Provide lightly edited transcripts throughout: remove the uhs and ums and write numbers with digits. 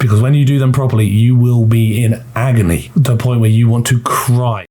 because when you do them properly, you will be in agony to the point where you want to cry.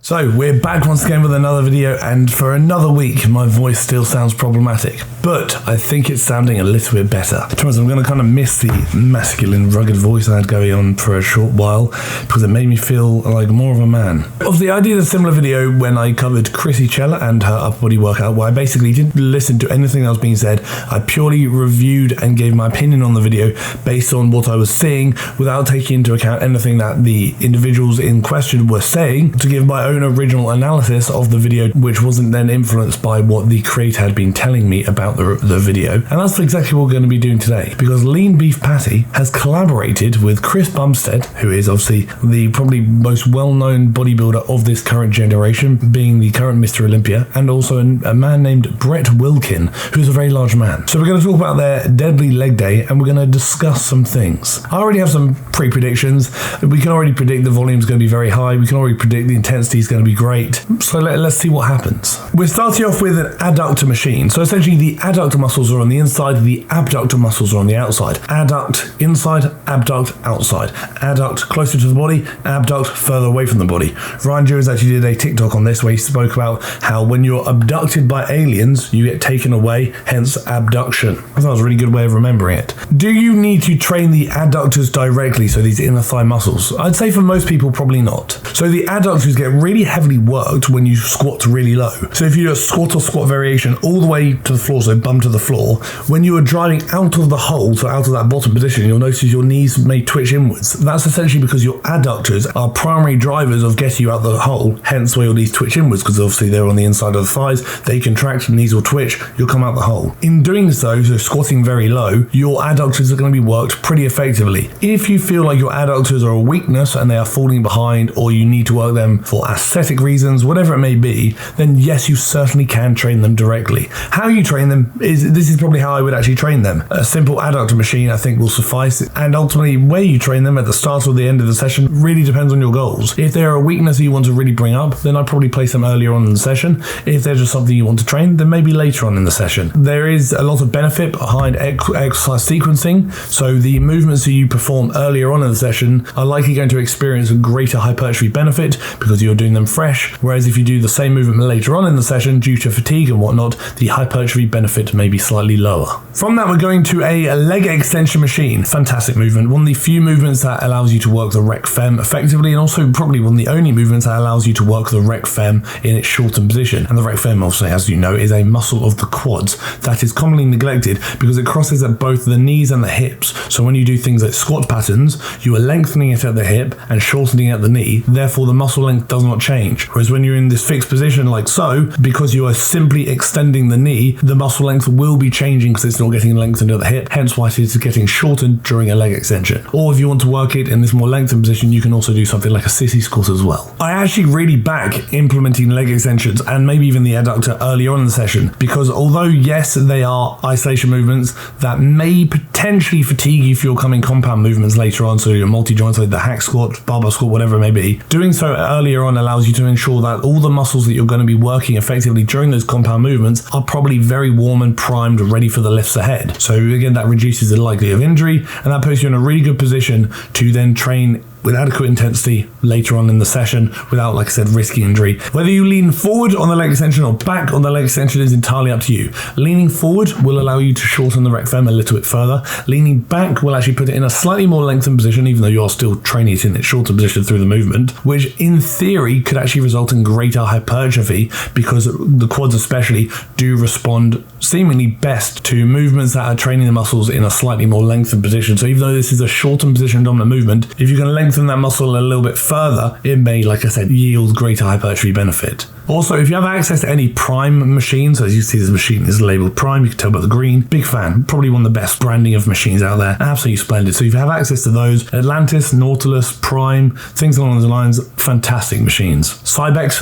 So we're back once again with another video, and for another week my voice still sounds problematic, but I think it's sounding a little bit better. I'm going to kind of miss the masculine rugged voice I had going on for a short while because it made me feel like more of a man. Obviously I did a similar video when I covered Chrissy Chella and her upper body workout, where I basically didn't listen to anything that was being said. I purely reviewed and gave my opinion on the video based on what I was seeing without taking into account anything that the individuals in question were saying, to give my own original analysis of the video, which wasn't then influenced by what the creator had been telling me about the video. And that's exactly what we're going to be doing today, because LeanBeefPatty has collaborated with Chris Bumstead, who is obviously the probably most well-known bodybuilder of this current generation, being the current Mr. Olympia, and also a man named Brett Wilkin, who's a very large man. So we're going to talk about their deadly leg day, and we're going to discuss some things. I already have some pre-predictions. We can already predict the volume is going to be very high. We can already predict the intensity is going to be great. So let's see what happens. We're starting off with an adductor machine. So essentially the adductor muscles are on the inside, the abductor muscles are on the outside. Adduct inside, abduct outside. Adduct closer to the body, abduct further away from the body. Ryan Jones actually did a TikTok on this where he spoke about how when you're abducted by aliens, you get taken away, hence abduction. I thought that was a really good way of remembering it. Do you need to train the adductors directly, so these inner thigh muscles? I'd say for most people, probably not. So the adductors get really heavily worked when you squat really low. So if you do a squat or squat variation all the way to the floor, so bum to the floor, when you are driving out of the hole, so out of that bottom position, you'll notice your knees may twitch inwards. That's essentially because your adductors are primary drivers of getting you out the hole, hence why your knees twitch inwards, because obviously they're on the inside of the thighs, they contract, knees will twitch, you'll come out the hole. In doing so squatting very low, your adductors are going to be worked pretty effectively. If you feel like your adductors are a weakness and they are falling behind, or you need to work them for aesthetic reasons, whatever it may be, then yes, you certainly can train them directly. How you train them this is probably how I would actually train them. A simple adductor machine I think will suffice, and ultimately where you train them at the start or the end of the session really depends on your goals. If they're a weakness that you want to really bring up, then I'd probably place them earlier on in the session. If they're just something you want to train, then maybe later on in the session. There is a lot of benefit behind exercise sequencing, so the movements that you perform earlier on in the session are likely going to experience a greater hypertrophy benefit because you're doing them fresh, whereas if you do the same movement later on in the session due to fatigue and whatnot, the hypertrophy benefit may be slightly lower. From that, we're going to a leg extension machine. Fantastic movement, one of the few movements that allows you to work the rec fem effectively, and also probably one of the only movements that allows you to work the rec fem in its shortened position. And the rec fem, obviously, as you know, is a muscle of the quads that is commonly neglected because it crosses at both the knees and the hips. So when you do things like squat patterns, you are lengthening it at the hip and shortening at the knee, therefore the muscle length does not change. Whereas when you're in this fixed position like so, because you are simply extending the knee, the muscle length will be changing because it's not getting lengthened at the hip, hence why it is getting shortened during a leg extension. Or if you want to work it in this more lengthened position, you can also do something like a sissy squat as well. I actually really back implementing leg extensions and maybe even the adductor early on in the session, because although yes, they are isolation movements that may potentially fatigue you for your coming compound movements later on, so your multi-joints like the hack squat, barbell squat, whatever it may be, doing so earlier on allows you to ensure that all the muscles that you're going to be working effectively during those compound movements are probably very warm and primed, ready for the lifts ahead. So again, that reduces the likelihood of injury, and that puts you in a really good position to then train with adequate intensity later on in the session without, like I said, risky injury. Whether you lean forward on the leg extension or back on the leg extension is entirely up to you. Leaning forward will allow you to shorten the rec fem a little bit further. Leaning back will actually put it in a slightly more lengthened position, even though you're still training it in its shorter position through the movement, which in theory could actually result in greater hypertrophy because the quads especially do respond seemingly best to movements that are training the muscles in a slightly more lengthened position. So even though this is a shortened position dominant movement, if you can lengthen that muscle a little bit further, it may, like I said, yield greater hypertrophy benefit. Also, if you have access to any Prime machines, as you see this machine is labeled Prime, you can tell by the green, big fan, probably one of the best branding of machines out there, absolutely splendid. So if you have access to those, Atlantis, Nautilus, Prime, things along those lines, fantastic machines. Cybex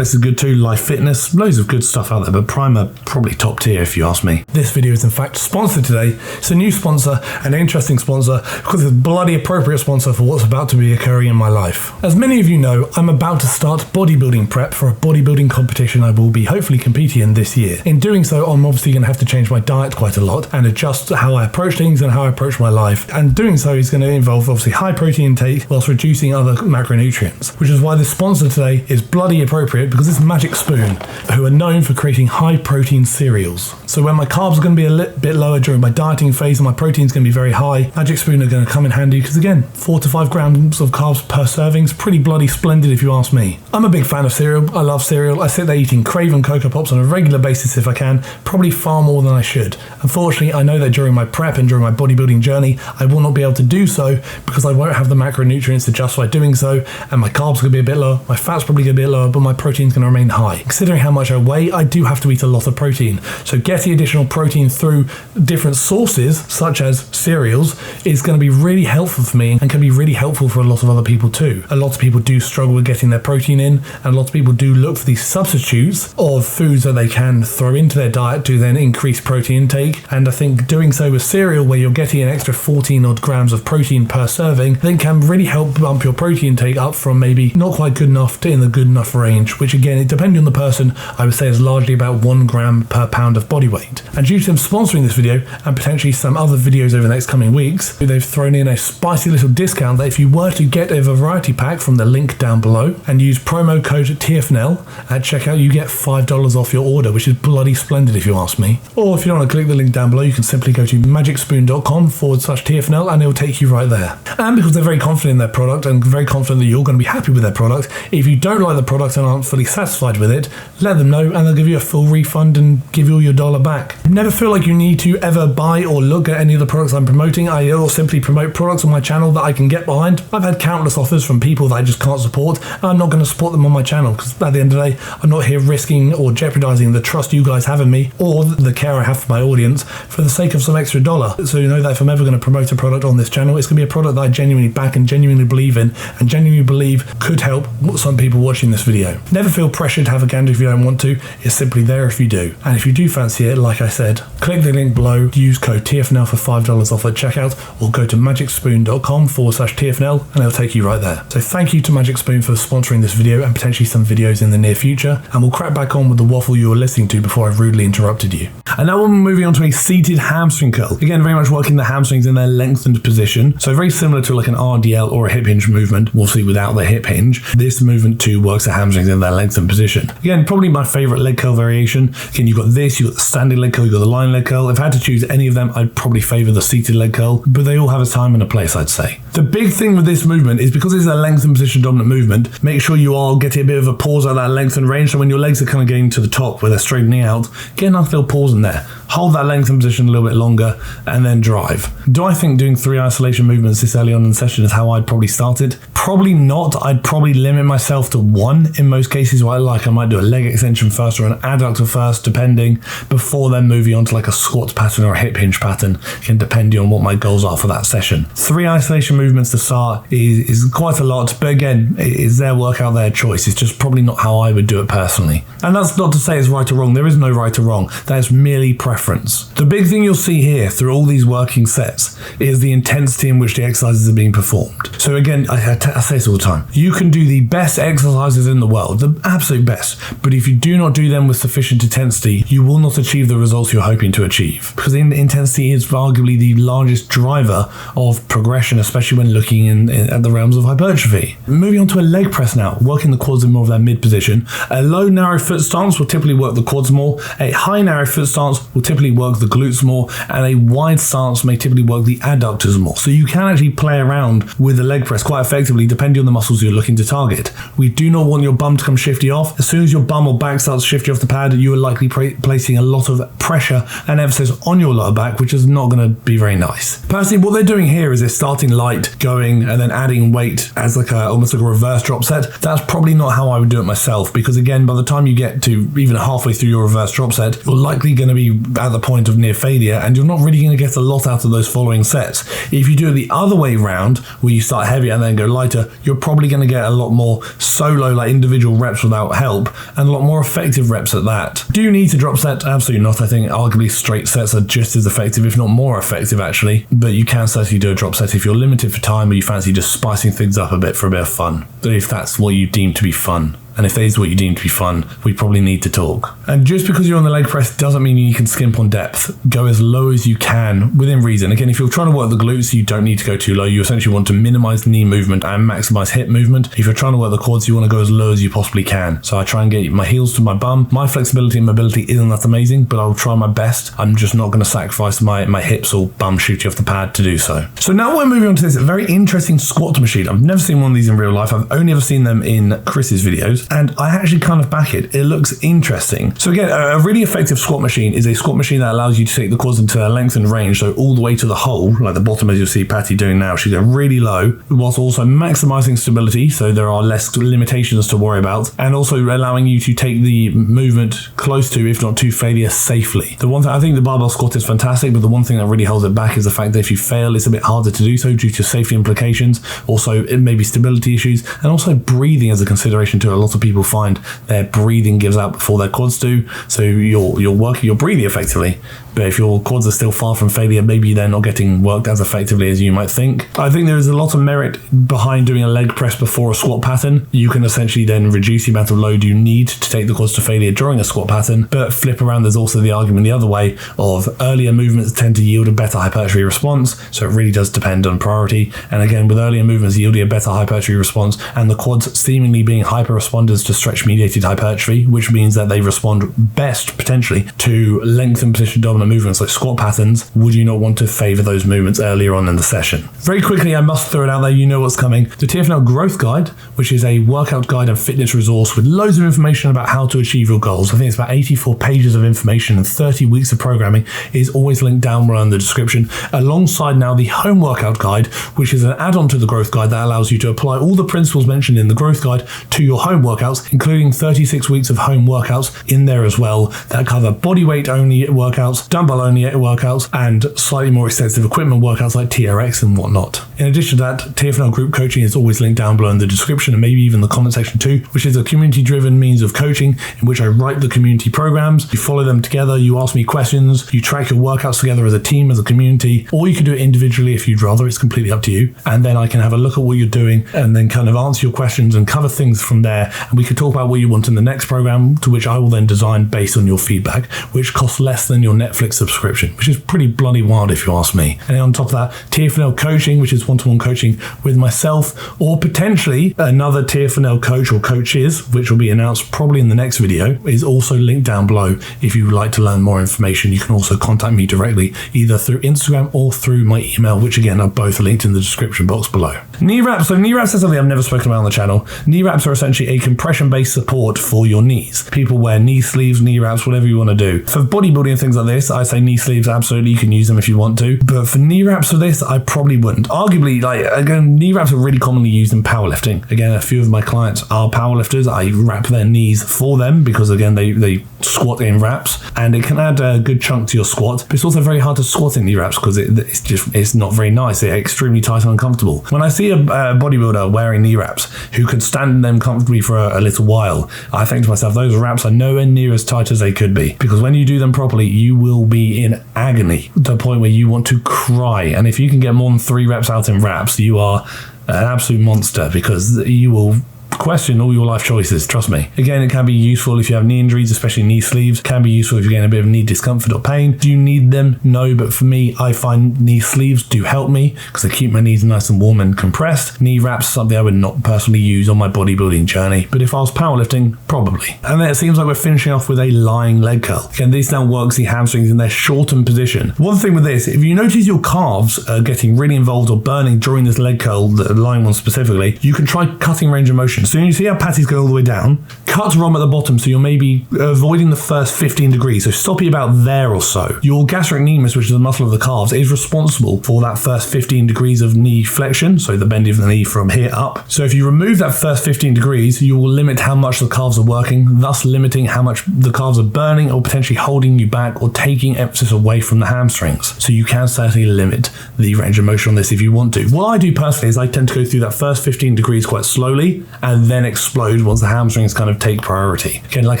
is good too, Life Fitness, loads of good stuff out there, but Prime are probably top tier if you ask me. This video is in fact sponsored today. It's a new sponsor, an interesting sponsor, because it's a bloody appropriate sponsor for what's about to be occurring in my life. As many of you know, I'm about to start bodybuilding prep for a bodybuilding competition I will be hopefully competing in this year. In doing so, I'm obviously going to have to change my diet quite a lot and adjust how I approach things and how I approach my life. And doing so is going to involve obviously high protein intake whilst reducing other macronutrients, which is why the sponsor today is bloody appropriate, because it's Magic Spoon, who are known for creating high protein cereals. So when my carbs are going to be a little bit lower during my dieting phase and my protein is going to be very high, Magic Spoon are going to come in handy, because again, 4 to 5 grams of carbs per serving is pretty bloody splendid if you ask me. I'm a big fan of cereal. I love cereal. I sit there eating Craven Cocoa Pops on a regular basis if I can, probably far more than I should. Unfortunately, I know that during my prep and during my bodybuilding journey, I will not be able to do so because I won't have the macronutrients to justify doing so, and my carbs are going to be a bit lower, my fat's probably going to be a bit lower, but my protein's going to remain high. Considering how much I weigh, I do have to eat a lot of protein. So getting additional protein through different sources, such as cereals, is going to be really helpful for me and can be really helpful for a lot of other people too. A lot of people do struggle with getting their protein in, and a lot of people do look for these substitutes of foods that they can throw into their diet to then increase protein intake. And I think doing so with cereal, where you're getting an extra 14 odd grams of protein per serving, then can really help bump your protein intake up from maybe not quite good enough to in the good enough range, which again, depending on the person, I would say is largely about 1 gram per pound of body weight. And due to them sponsoring this video and potentially some other videos over the next coming weeks, they've thrown in a spicy little discount that if you were to get a variety pack from the link down below and use promo code TFNL at checkout, you get $5 off your order, which is bloody splendid if you ask me. Or if you don't want to click the link down below, you can simply go to magicspoon.com/TFNL and it'll take you right there. And because they're very confident in their product and very confident that you're going to be happy with their product, if you don't like the product and aren't fully satisfied with it, let them know and they'll give you a full refund and give you all your dollar back. Never feel like you need to ever buy or look at any of the products I'm promoting. I will simply promote products on my channel that I can get behind. I've had countless offers from people that I just can't support, and I'm not going to support them on my channel, because at the end of the day, I'm not here risking or jeopardizing the trust you guys have in me or the care I have for my audience for the sake of some extra dollar. So you know that if I'm ever going to promote a product on this channel, it's going to be a product that I genuinely back and genuinely believe in and genuinely believe could help some people watching this video. Never feel pressured to have a gander if you don't want to. It's simply there if you do. And if you do fancy it, like I said, click the link below, use code TFNL for $5 off at checkout, or go to magicspoon.com/TFNL and it'll take you right there. So thank you to Magic Spoon for sponsoring this video and potentially some videos in the near future, and we'll crack back on with the waffle you were listening to before I rudely interrupted you. And now we're moving on to a seated hamstring curl. Again, very much working the hamstrings in their lengthened position. So very similar to like an RDL or a hip hinge movement, we'll see without the hip hinge. This movement too works the hamstrings in their lengthened position. Again, probably my favorite leg curl variation. Again, you've got this, you've got the standing leg curl, you've got the lying leg curl. If I had to choose any of them, I'd probably favor the seated leg curl, but they all have a time and a place, I'd say. The big thing with this movement is because it's a lengthened position dominant movement, make sure you are getting a bit of a pause at that lengthened range. So when your legs are kind of getting to the top where they're straightening out, get a nice little pause in there. Hold that lengthened position a little bit longer and then drive. Do I think doing 3 isolation movements this early on in the session is how I'd probably start it? Probably not. I'd probably limit myself to 1 in most cases. What I might do a leg extension first or an adductor first, depending, before then moving on to like a squat pattern or a hip hinge pattern, again, depending on what my goals are for that session. 3 isolation movements to start is quite a lot, but again, it's their workout, their choice. It's just probably not how I would do it personally. And that's not to say it's right or wrong. There is no right or wrong. That is merely preference. The big thing you'll see here through all these working sets is the intensity in which the exercises are being performed. So again, I say this all the time. You can do the best exercises in the world, the absolute best, but if you do not do them with sufficient intensity, you will not achieve the results you're hoping to achieve. Because intensity is arguably the largest driver of progression, especially when looking at the realms of hypertrophy. Moving on to a leg press now, working the quads in more of their mid position. A low narrow foot stance will typically work the quads more. A high narrow foot stance will typically work the glutes more, and a wide stance may typically work the adductors more. So you can actually play around with the leg press quite effectively depending on the muscles you're looking to target. We do not want your bum to come shifty off. As soon as your bum or back starts shifty off the pad, you are likely placing a lot of pressure and emphasis on your lower back, which is not going to be very nice. Personally, what they're doing here is they're starting light, going, and then adding weight as almost like a reverse drop set. That's probably not how I would do it myself, because again, by the time you get to even halfway through your reverse drop set, you're likely going to be at the point of near failure, and you're not really going to get a lot out of those following sets. If you do it the other way round, where you start heavy and then go lighter, you're probably going to get a lot more solo, like individual reps without help, and a lot more effective reps at that. Do you need to drop set? Absolutely not. I think arguably straight sets are just as effective, if not more effective actually, but you can certainly do a drop set if you're limited for time or you fancy just spicing things up a bit for a bit of fun. But if that's what you deem to be fun, and if that is what you deem to be fun, we probably need to talk. And just because you're on the leg press doesn't mean you can skimp on depth. Go as low as you can within reason. Again, if you're trying to work the glutes, you don't need to go too low. You essentially want to minimize knee movement and maximize hip movement. If you're trying to work the quads, you want to go as low as you possibly can. So I try and get my heels to my bum. My flexibility and mobility isn't that amazing, but I'll try my best. I'm just not going to sacrifice my hips or bum shooting off the pad to do so. So now we're moving on to this very interesting squat machine. I've never seen one of these in real life. I've only ever seen them in Chris's videos, and I actually kind of back it. It looks interesting. So again, a really effective squat machine is a squat machine that allows you to take the quads into a lengthened range, so all the way to the hole, like the bottom as you'll see Patty doing now. She's going really low, whilst also maximizing stability, so there are less limitations to worry about, and also allowing you to take the movement close to, if not to failure, safely. The one thing, I think the barbell squat is fantastic, but the one thing that really holds it back is the fact that if you fail, it's a bit harder to do so due to safety implications. Also, it may be stability issues, and also breathing as a consideration too. A lot of people find their breathing gives out before their quads do, so you're breathing effectively, but if your quads are still far from failure, maybe they're not getting worked as effectively as you might think. I think there is a lot of merit behind doing a leg press before a squat pattern. You can essentially then reduce the amount of load you need to take the quads to failure during a squat pattern, but flip around, there's also the argument the other way of earlier movements tend to yield a better hypertrophy response, so it really does depend on priority. And again, with earlier movements yielding a better hypertrophy response and the quads seemingly being hyper responders to stretch mediated hypertrophy, which means that they respond best potentially to lengthened position dominant movements like squat patterns, would you not want to favor those movements earlier on in the session? Very quickly, I must throw it out there, you know what's coming. The TFNL Growth Guide, which is a workout guide and fitness resource with loads of information about how to achieve your goals. I think it's about 84 pages of information and 30 weeks of programming, is always linked down below in the description, alongside now the home workout guide, which is an add-on to the growth guide that allows you to apply all the principles mentioned in the growth guide to your home workouts, including 36 weeks of home workouts in there as well that cover body weight only workouts, dumbbell only workouts, and slightly more extensive equipment workouts like TRX and whatnot. In addition to that, TFNL group coaching is always linked down below in the description and maybe even the comment section too, which is a community driven means of coaching in which I write the community programs, you follow them together, you ask me questions, you track your workouts together as a team, as a community, or you can do it individually if you'd rather. It's completely up to you, and then I can have a look at what you're doing and then kind of answer your questions and cover things from there, and we can talk about what you want in the next program, to which I will then design based on your feedback, which costs less than your Netflix subscription, which is pretty bloody wild if you ask me. And then on top of that, TFNL coaching, which is one-to-one coaching with myself or potentially another TFNL coach or coaches, which will be announced probably in the next video, is also linked down below. If you would like to learn more information, you can also contact me directly either through Instagram or through my email, which again are both linked in the description box below. Knee wraps. So knee wraps is something I've never spoken about on the channel. Knee wraps are essentially a compression-based support for your knees. People wear knee sleeves, knee wraps, whatever you want to do. For bodybuilding and things like this, I say knee sleeves, absolutely, you can use them if you want to. But for knee wraps for this, I probably wouldn't. Arguably, again, knee wraps are really commonly used in powerlifting. Again, a few of my clients are powerlifters. I wrap their knees for them because, again, they squat in wraps, and it can add a good chunk to your squat. But it's also very hard to squat in knee wraps because it's not very nice. They're extremely tight and uncomfortable. When I see a bodybuilder wearing knee wraps who can stand in them comfortably for a little while, I think to myself, those wraps are nowhere near as tight as they could be, because when you do them properly, you will be in agony to the point where you want to cry. And if you can get more than 3 reps out in wraps, you are an absolute monster, because you will question all your life choices, trust me. Again, it can be useful if you have knee injuries, especially knee sleeves. It can be useful if you're getting a bit of knee discomfort or pain. Do you need them? No, but for me, I find knee sleeves do help me because they keep my knees nice and warm and compressed. Knee wraps are something I would not personally use on my bodybuilding journey, but if I was powerlifting, probably. And then it seems like we're finishing off with a lying leg curl. Again, this now works the hamstrings in their shortened position. One thing with this, if you notice your calves are getting really involved or burning during this leg curl, the lying one specifically, you can try cutting range of motion flexion. So you see how Patty's go all the way down, cut ROM at the bottom, so you're maybe avoiding the first 15 degrees, so stop you about there or so. Your gastrocnemius, which is the muscle of the calves, is responsible for that first 15 degrees of knee flexion, so the bending of the knee from here up. So if you remove that first 15 degrees, you will limit how much the calves are working, thus limiting how much the calves are burning or potentially holding you back or taking emphasis away from the hamstrings. So you can certainly limit the range of motion on this if you want to. What I do personally is I tend to go through that first 15 degrees quite slowly and then explode once the hamstrings kind of take priority. Again, like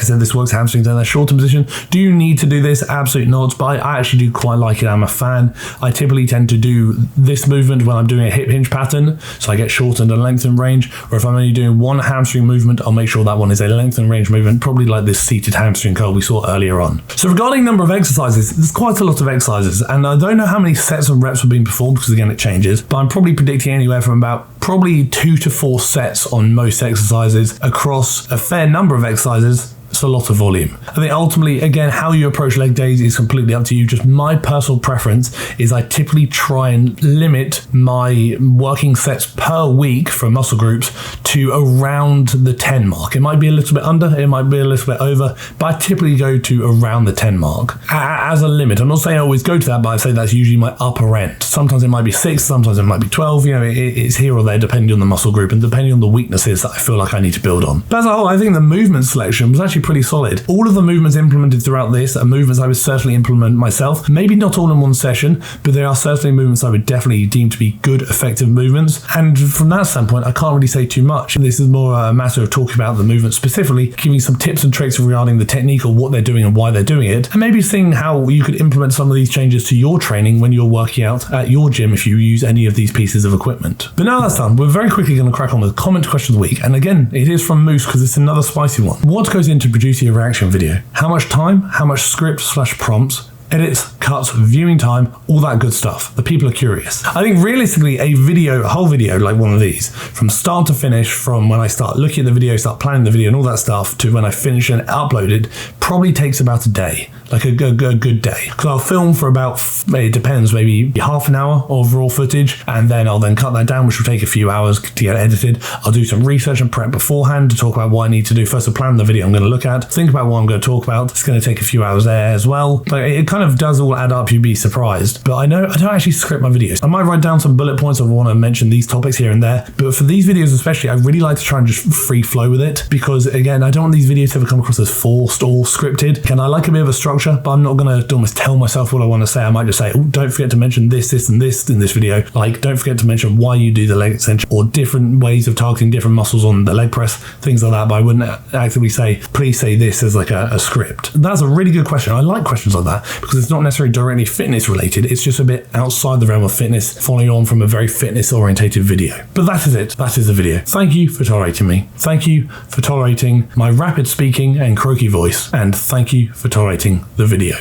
I said, this works hamstrings in their shorter position. Do you need to do this? Absolutely not, but I actually do quite like it. I'm a fan. I typically tend to do this movement when I'm doing a hip hinge pattern, so I get shortened and lengthened range, or if I'm only doing one hamstring movement, I'll make sure that one is a lengthened range movement, probably like this seated hamstring curl we saw earlier on. So regarding number of exercises, there's quite a lot of exercises, and I don't know how many sets and reps are being performed because again it changes, but I'm probably predicting anywhere from about probably 2 to 4 sets on most exercises across a fair number of exercises. It's a lot of volume. I think ultimately, again, how you approach leg days is completely up to you. Just my personal preference is I typically try and limit my working sets per week for muscle groups to around the 10 mark. It might be a little bit under, it might be a little bit over, but I typically go to around the 10 mark as a limit. I'm not saying I always go to that, but I say that's usually my upper end. Sometimes it might be 6, sometimes it might be 12. You know, it's here or there depending on the muscle group and depending on the weaknesses that I feel like I need to build on. But as a whole, I think the movement selection was actually pretty solid. All of the movements implemented throughout this are movements I would certainly implement myself. Maybe not all in one session, but they are certainly movements I would definitely deem to be good, effective movements. And from that standpoint, I can't really say too much. This is more a matter of talking about the movement specifically, giving some tips and tricks regarding the technique or what they're doing and why they're doing it, and maybe seeing how you could implement some of these changes to your training when you're working out at your gym if you use any of these pieces of equipment. But now that's done, we're very quickly going to crack on with comment question of the week. And again, it is from Moose because it's another spicy one. What goes into producing a reaction video? How much time? How much script / prompts? Edits, cuts, viewing time, all that good stuff. The people are curious. I think realistically a whole video like one of these, from start to finish, from when I start looking at the video, start planning the video and all that stuff, to when I finish and upload it, probably takes about a day. Like a good day. Because I'll film for about, it depends, maybe half an hour of raw footage, and then I'll then cut that down, which will take a few hours to get edited. I'll do some research and prep beforehand to talk about what I need to do. First, to plan the video I'm going to look at, think about what I'm going to talk about. It's going to take a few hours there as well. But it kind of does all add up, you'd be surprised. But I know I don't actually script my videos. I might write down some bullet points if I want to mention these topics here and there. But for these videos especially, I really like to try and just free flow with it, because again, I don't want these videos to ever come across as forced or scripted. And I like a bit of a structure, but I'm not going to almost tell myself what I want to say. I might just say, oh, don't forget to mention this, this, and this in this video. Like, don't forget to mention why you do the leg extension, or different ways of targeting different muscles on the leg press, things like that. But I wouldn't actively say, please say this as like a script. That's a really good question. I like questions like that because it's not necessarily directly fitness related. It's just a bit outside the realm of fitness, following on from a very fitness orientated video. But that is it. That is the video. Thank you for tolerating me. Thank you for tolerating my rapid speaking and croaky voice. And thank you for tolerating the video.